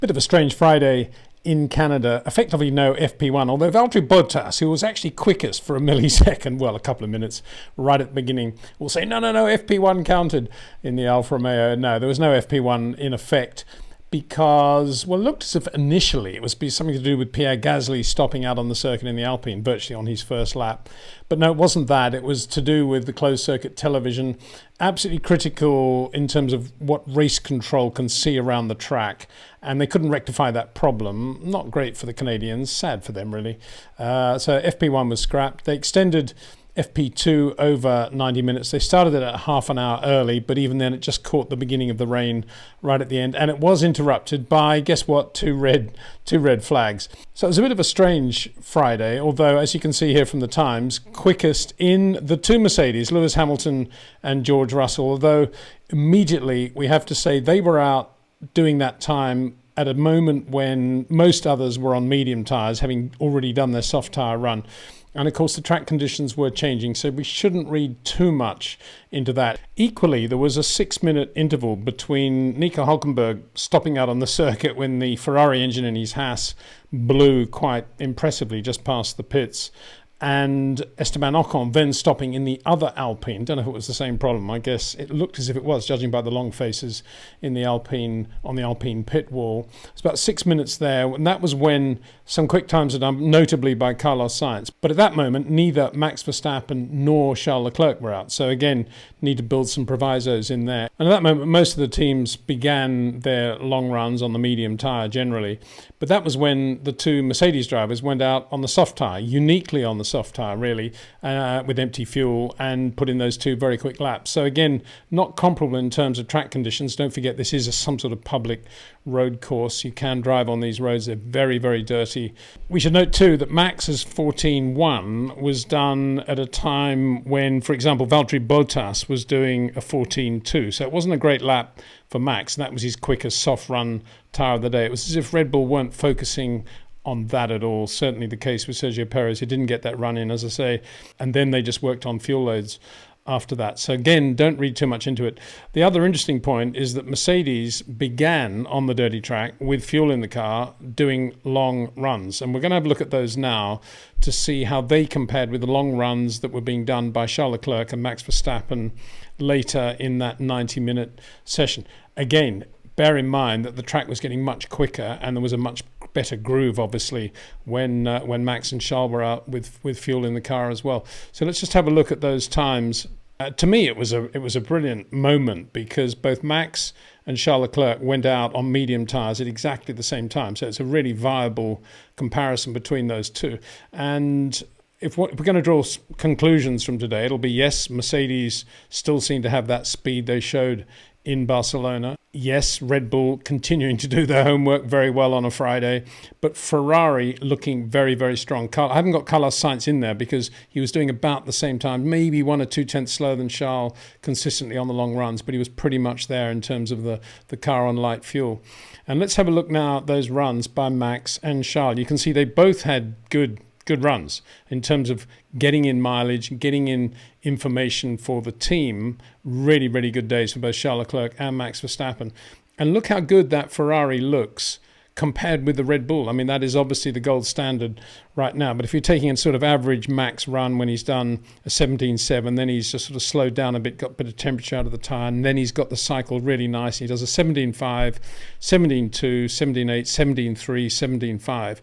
Bit of a strange Friday in Canada, effectively no FP1, although Valtteri Bottas, who was actually quickest for a millisecond, well, a couple of minutes right at the beginning, will say, no, FP1 counted in the Alfa Romeo. No, there was no FP1 in effect because, well, it looked as if initially it was something to do with Pierre Gasly stopping out on the circuit in the Alpine, virtually on his first lap. But no, it wasn't that. It was to do with the closed circuit television, absolutely critical in terms of what race control can see around the track. And they couldn't rectify that problem. Not great for the Canadians, sad for them really. So FP1 was scrapped. They extended FP2 over 90 minutes. They started it at half an hour early, but even then it just caught the beginning of the rain right at the end. And it was interrupted by, guess what, two red flags. So it was a bit of a strange Friday, although as you can see here from the Times, quickest in the two Mercedes, Lewis Hamilton and George Russell, although immediately we have to say they were out doing that time at a moment when most others were on medium tyres, having already done their soft tyre run. And of course, the track conditions were changing, so we shouldn't read too much into that. Equally, there was a 6-minute interval between Nico Hülkenberg stopping out on the circuit when the Ferrari engine in his Haas blew quite impressively just past the pits, and Esteban Ocon then stopping in the other Alpine. Don't know if it was the same problem. I guess it looked as if it was, judging by the long faces in the Alpine, on the Alpine pit wall. It's about 6 minutes there, and that was when some quick times were done, notably by Carlos Sainz. But at that moment, neither Max Verstappen nor Charles Leclerc were out. So again, need to build some provisos in there. And at that moment, most of the teams began their long runs on the medium tyre generally. But that was when the two Mercedes drivers went out on the soft tyre, uniquely on the soft tyre really, with empty fuel, and put in those two very quick laps. So again, not comparable in terms of track conditions. Don't forget this is some sort of public road course. You can drive on these roads. They're very, very dirty. We should note too that Max's 14.1 was done at a time when, for example, Valtteri Bottas was doing a 14.2. So it wasn't a great lap for Max. And that was his quickest soft run tyre of the day. It was as if Red Bull weren't focusing on that at all. Certainly the case with Sergio Perez, who didn't get that run in, as I say, and then they just worked on fuel loads after that. So again, don't read too much into it. The other interesting point is that Mercedes began on the dirty track with fuel in the car doing long runs, and we're going to have a look at those now to see how they compared with the long runs that were being done by Charles Leclerc and Max Verstappen later in that 90-minute session. Again, bear in mind that the track was getting much quicker and there was a much better groove, obviously, when Max and Charles were out with fuel in the car as well. So let's just have a look at those times. To me, it was a brilliant moment because both Max and Charles Leclerc went out on medium tyres at exactly the same time. So it's a really viable comparison between those two. And if we're going to draw conclusions from today, it'll be yes, Mercedes still seem to have that speed they showed in Barcelona. Yes, Red Bull continuing to do their homework very well on a Friday, but Ferrari looking very, very strong. I haven't got Carlos Sainz in there because he was doing about the same time, maybe 1 or 2 tenths slower than Charles consistently on the long runs, but he was pretty much there in terms of the car on light fuel. And let's have a look now at those runs by Max and Charles. You can see they both had good runs in terms of getting in mileage, getting in information for the team. Really, really good days for both Charles Leclerc and Max Verstappen. And look how good that Ferrari looks compared with the Red Bull. I mean, that is obviously the gold standard right now. But if you're taking a sort of average Max run when he's done a 17.7, then he's just sort of slowed down a bit, got a bit of temperature out of the tyre, and then he's got the cycle really nice. He does a 17.5, 17.2, 17.8, 17.3, 17.5.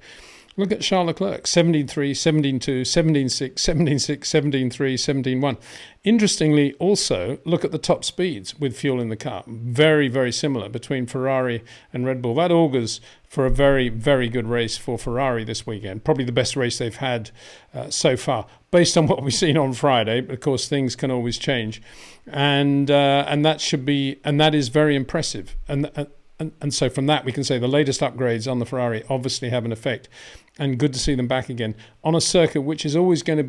Look at Charles Leclerc, 17.3, 17.2, 17.6, 17.6, 17.3, 17.1. Interestingly, also, look at the top speeds with fuel in the car. Very, very similar between Ferrari and Red Bull. That augurs for a very, very good race for Ferrari this weekend. Probably the best race they've had so far, based on what we've seen on Friday. But of course, things can always change. And that is very impressive. And so from that, we can say the latest upgrades on the Ferrari obviously have an effect, and good to see them back again on a circuit which was always going to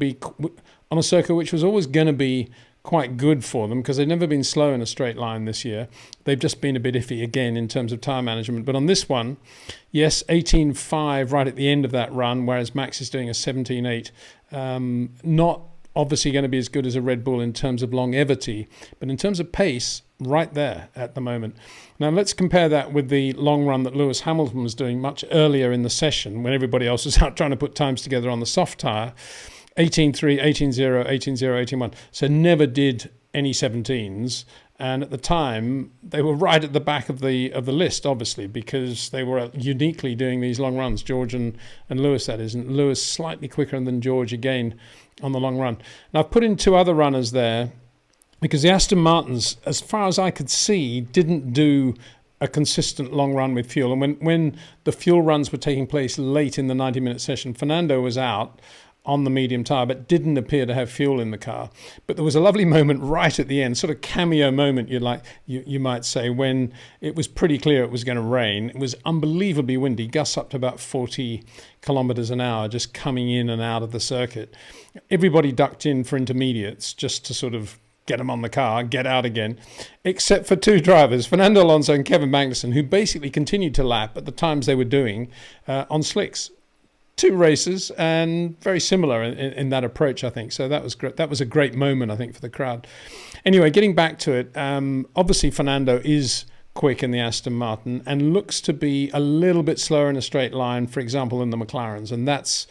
be quite good for them because they've never been slow in a straight line this year. They've just been a bit iffy again in terms of tyre management. But on this one, yes, 18.5 right at the end of that run, whereas Max is doing a 17.8. Not obviously going to be as good as a Red Bull in terms of longevity, but in terms of pace, right there at the moment. Now let's compare that with the long run that Lewis Hamilton was doing much earlier in the session when everybody else was out trying to put times together on the soft tyre. 18.3, 18.0, 18.0, 18.1. So never did any 17s. And at the time, they were right at the back of the list, obviously, because they were uniquely doing these long runs, George and Lewis, that is. And Lewis slightly quicker than George again on the long run. And I've put in two other runners there because the Aston Martins, as far as I could see, didn't do a consistent long run with fuel. And when the fuel runs were taking place late in the 90-minute session, Fernando was out on the medium tyre, but didn't appear to have fuel in the car. But there was a lovely moment right at the end, sort of cameo moment, you might say, when it was pretty clear it was going to rain. It was unbelievably windy, gusts up to about 40 kilometres an hour, just coming in and out of the circuit. Everybody ducked in for intermediates just to sort of get them on the car, get out again, except for two drivers, Fernando Alonso and Kevin Magnussen, who basically continued to lap at the times they were doing on slicks. Two races and very similar in that approach, I think. So that was great. That was a great moment, I think, for the crowd. Anyway, getting back to it, obviously Fernando is quick in the Aston Martin and looks to be a little bit slower in a straight line, for example, in the McLarens. And that's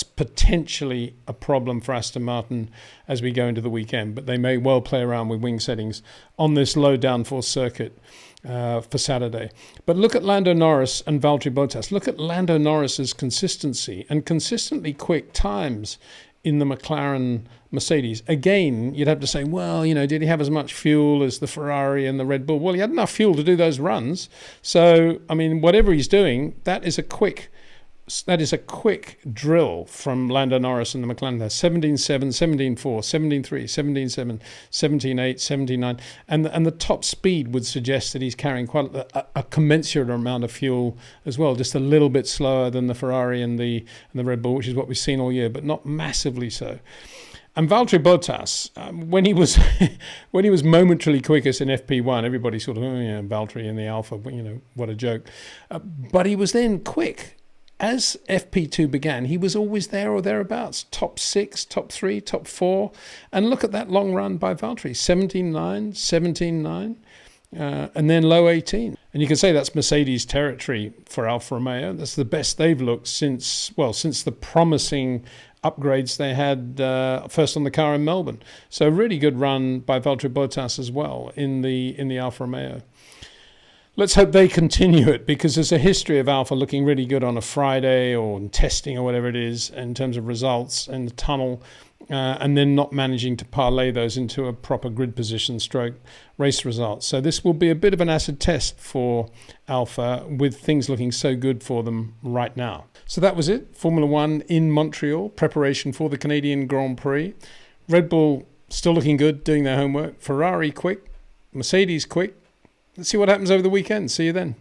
potentially a problem for Aston Martin as we go into the weekend. But they may well play around with wing settings on this low downforce circuit for Saturday. But look at Lando Norris and Valtteri Bottas. Look at Lando Norris's consistency and consistently quick times in the McLaren Mercedes. Again, you'd have to say, well, did he have as much fuel as the Ferrari and the Red Bull? Well, he had enough fuel to do those runs. So, whatever he's doing, that is a quick drill from Lando Norris and the McLaren there. 17.7, 17.4, 17.3, 17.7, 17.8, 17.9. And the top speed would suggest that he's carrying quite a commensurate amount of fuel as well, just a little bit slower than the Ferrari and the Red Bull, which is what we've seen all year, but not massively so. And Valtteri Bottas, when he was momentarily quickest in FP1, everybody sort of, Valtteri in the Alpha, what a joke. But he was then quick. As FP2 began, he was always there or thereabouts, top 6, top 3, top 4. And look at that long run by Valtteri, 17.9, 17.9, and then low 18. And you can say that's Mercedes territory for Alfa Romeo. That's the best they've looked since the promising upgrades they had first on the car in Melbourne. So a really good run by Valtteri Bottas as well in the Alfa Romeo. Let's hope they continue it, because there's a history of Alfa looking really good on a Friday or in testing or whatever it is in terms of results in the tunnel, and then not managing to parlay those into a proper grid position stroke race results. So this will be a bit of an acid test for Alfa with things looking so good for them right now. So that was it. Formula One in Montreal, preparation for the Canadian Grand Prix. Red Bull still looking good, doing their homework. Ferrari quick, Mercedes quick. Let's see what happens over the weekend. See you then.